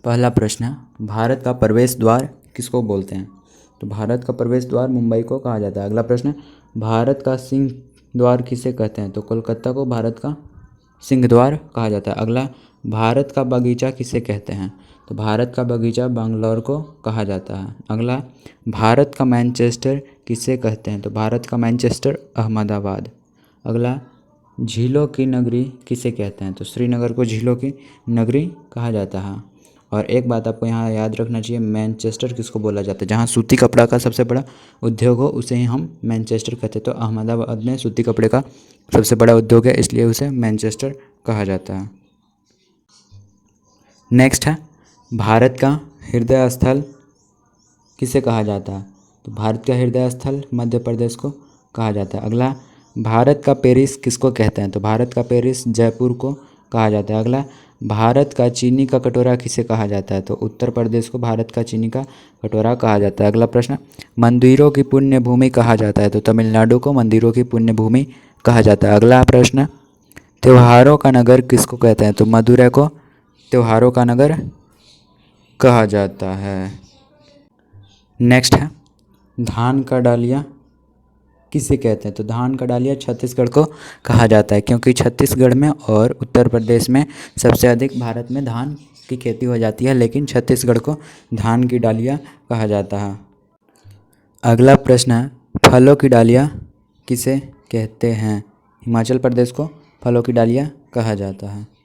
पहला प्रश्न है, भारत का प्रवेश द्वार किसको बोलते हैं? तो भारत का प्रवेश द्वार मुंबई को कहा जाता है। अगला प्रश्न है, भारत का सिंह द्वार किसे कहते हैं? तो कोलकाता को भारत का सिंह द्वार कहा जाता है। अगला, भारत का बगीचा किसे कहते हैं? तो भारत का बगीचा बैंगलोर को कहा जाता है। अगला, भारत का मैनचेस्टर किसे कहते हैं? तो भारत का मैनचेस्टर अहमदाबाद। अगला, झीलों की नगरी किसे कहते हैं? तो श्रीनगर को झीलों की नगरी कहा जाता है। और एक बात आपको यहाँ याद रखना चाहिए, मैनचेस्टर किसको बोला जाता है? जहाँ सूती कपड़ा का सबसे बड़ा उद्योग हो उसे ही हम मैनचेस्टर कहते हैं। तो अहमदाबाद में सूती कपड़े का सबसे बड़ा उद्योग है, इसलिए उसे मैनचेस्टर कहा जाता है। नेक्स्ट है, भारत का हृदय स्थल किसे कहा जाता है? तो भारत का हृदय स्थल मध्य प्रदेश को कहा जाता है। अगला, भारत का पेरिस किसको कहते हैं? तो भारत का पेरिस जयपुर को कहा जाता है। अगला, भारत का चीनी का कटोरा किसे कहा जाता है? तो उत्तर प्रदेश को भारत का चीनी का कटोरा कहा जाता है। अगला प्रश्न, मंदिरों की पुण्य भूमि कहा जाता है? तो तमिलनाडु को मंदिरों की पुण्य भूमि कहा जाता है। अगला प्रश्न, त्योहारों का नगर किसको कहते हैं? तो मदुरै को त्योहारों का नगर कहा जाता है। नेक्स्ट है, धान का डालिया किसे कहते हैं? तो धान का डालिया छत्तीसगढ़ को कहा जाता है, क्योंकि छत्तीसगढ़ में और उत्तर प्रदेश में सबसे अधिक भारत में धान की खेती हो जाती है, लेकिन छत्तीसगढ़ को धान की डालिया कहा जाता है। अगला प्रश्न है, फलों की डालिया किसे कहते हैं? हिमाचल प्रदेश को फलों की डालिया कहा जाता है।